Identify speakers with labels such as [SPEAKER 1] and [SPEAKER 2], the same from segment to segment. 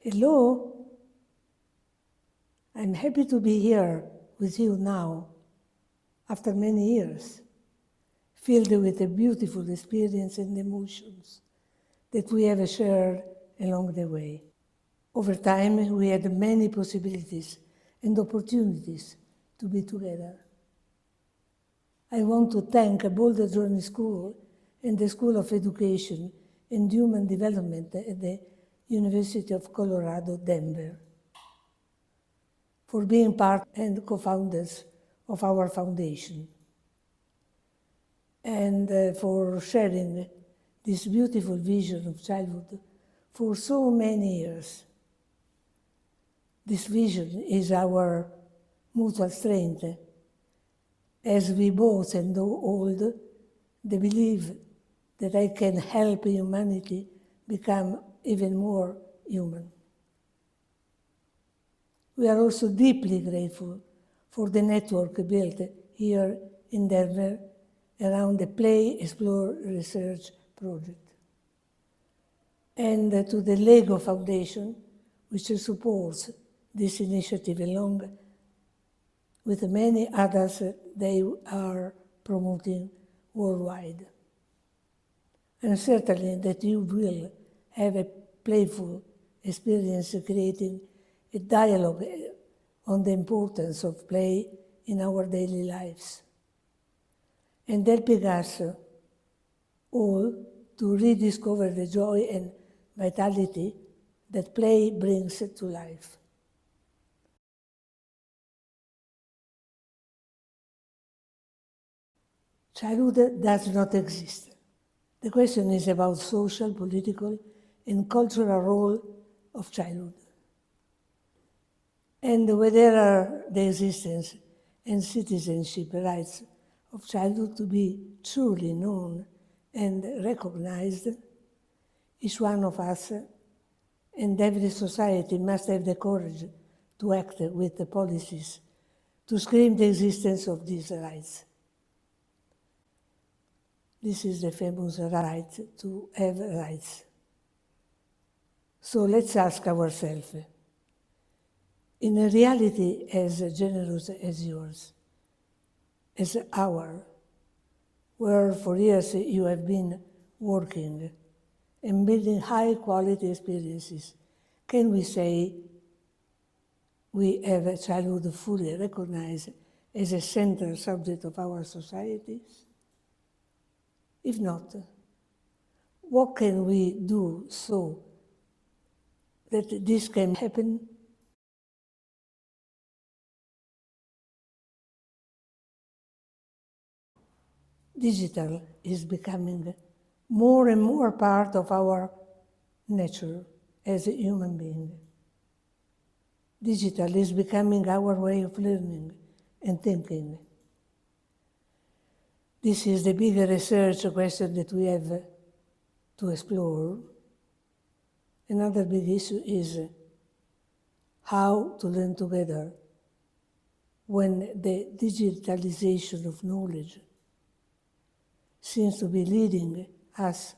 [SPEAKER 1] Hello, I'm happy to be here with you now, after many years, filled with the beautiful experience and emotions that we have shared along the way. Over time, we had many possibilities and opportunities to be together. I want to thank Boulder Journey School and the School of Education and Human Development at the University of Colorado, Denver, for being part and co-founders of our foundation, and for sharing this beautiful vision of childhood for so many years. This vision is our mutual strength, as we both and hold the belief that I can help humanity become even more human. We are also deeply grateful for the network built here in Denver around the Play, Explore, Research project, and to the LEGO Foundation, which supports this initiative along with many others they are promoting worldwide. And certainly that you will have a playful experience creating a dialogue on the importance of play in our daily lives, and helping us all to rediscover the joy and vitality that play brings to life. Childhood does not exist. The question is about social, political, and cultural role of childhood, and whether the existence and citizenship rights of childhood to be truly known and recognized. Each one of us and every society must have the courage to act with the policies to screen the existence of these rights. This is the famous right to have rights. So let's ask ourselves, in a reality as generous as yours, as our, where for years you have been working and building high-quality experiences, can we say we have a childhood fully recognized as a central subject of our societies? If not, what can we do so that this can happen? Digital is becoming more and more part of our nature as a human being. Digital is becoming our way of learning and thinking. This is the bigger research question that we have to explore. Another big issue is how to learn together when the digitalization of knowledge seems to be leading us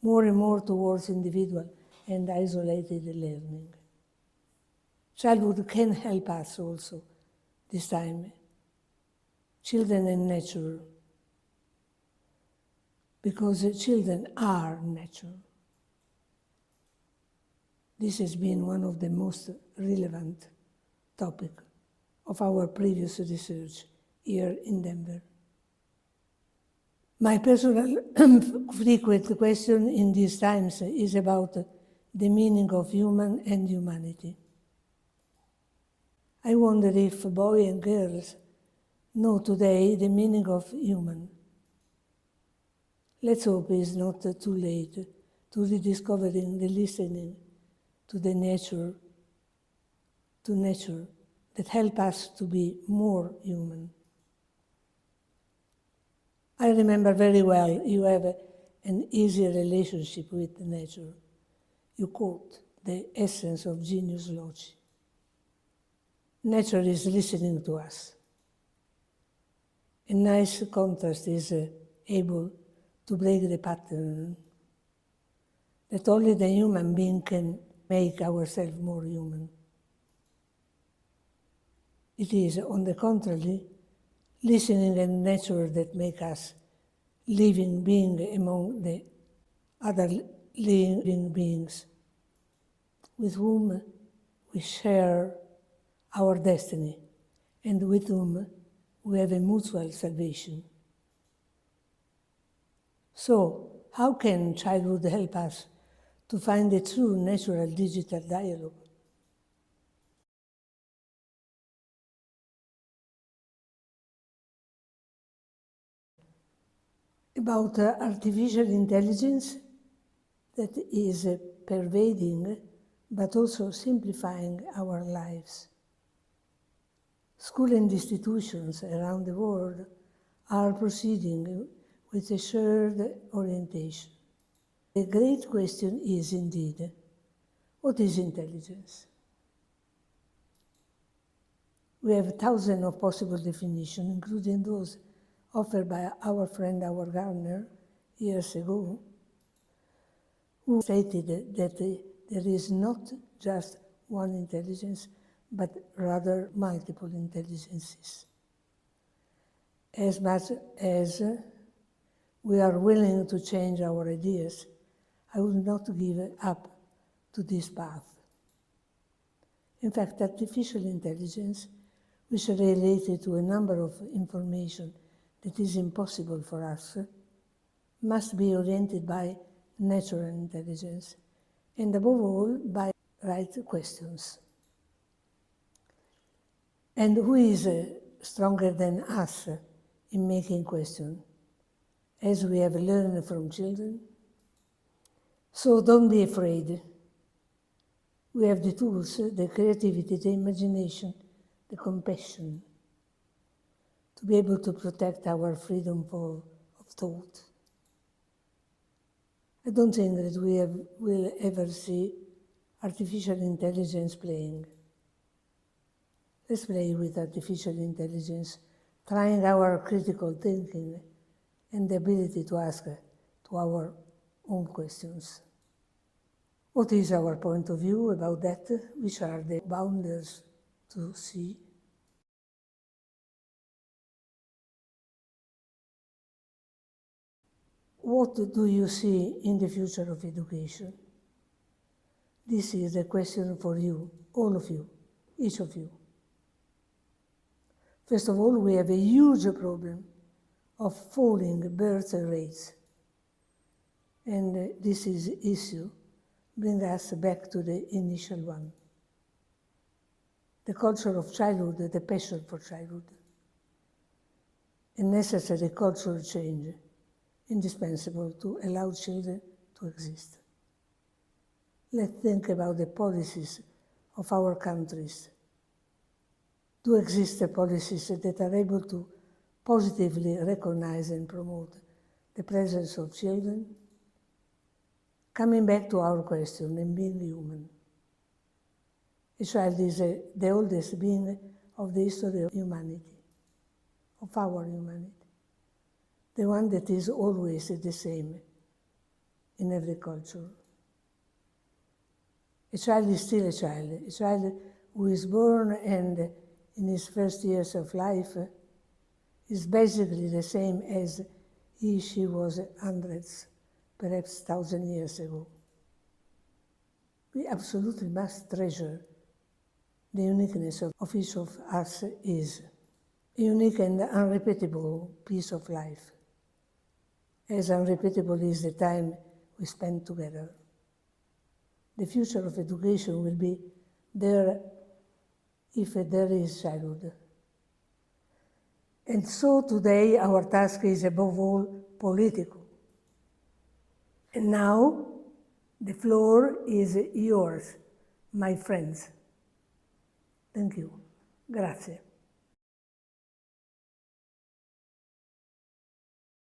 [SPEAKER 1] more and more towards individual and isolated learning. Childhood can help us also this time. Children and nature, because children are nature. This has been one of the most relevant topics of our previous research here in Denver. My personal frequent question in these times is about the meaning of human and humanity. I wonder if boys and girls know today the meaning of human. Let's hope it's not too late to rediscovering the listening to the nature that help us to be more human. I remember very well you have an easy relationship with nature. You quote the essence of genius loci. Nature is listening to us. A nice contrast is able to break the pattern that only the human being can make ourselves more human. It is, on the contrary, listening and nature that make us living being among the other living beings with whom we share our destiny and with whom we have a mutual salvation. So, how can childhood help us to find a true natural digital dialogue? About artificial intelligence that is pervading but also simplifying our lives. Schools and institutions around the world are proceeding with a shared orientation. The great question is indeed, what is intelligence? We have thousands of possible definitions, including those offered by our friend Howard Gardner years ago, who stated that there is not just one intelligence, but rather multiple intelligences. As much as we are willing to change our ideas, I will not give up to this path. In fact, artificial intelligence, which is related to a number of information that is impossible for us, must be oriented by natural intelligence, and above all, by right questions. And who is stronger than us in making questions, as we have learned from children? So don't be afraid. We have the tools, the creativity, the imagination, the compassion, to be able to protect our freedom of thought. I don't think that we will ever see artificial intelligence playing. Let's play with artificial intelligence, trying our critical thinking and the ability to ask to our own questions. What is our point of view about that? Which are the boundaries to see? What do you see in the future of education? This is a question for you, all of you, each of you. First of all, we have a huge problem of falling birth rates. And this is issue brings us back to the initial one. The culture of childhood, the passion for childhood. A necessary cultural change, indispensable to allow children to exist. Let's think about the policies of our countries. Do exist policies that are able to positively recognize and promote the presence of children? Coming back to our question and being human. A child is the oldest being of the history of humanity, of our humanity. The one that is always the same in every culture. A child is still a child who is born and in his first years of life is basically the same as she was hundreds, perhaps 1,000 years ago. We absolutely must treasure the uniqueness of each of us is a unique and unrepeatable piece of life, as unrepeatable is the time we spend together. The future of education will be there if there is childhood. And so today our task is above all political. And now the floor is yours, my friends. Thank you. Grazie.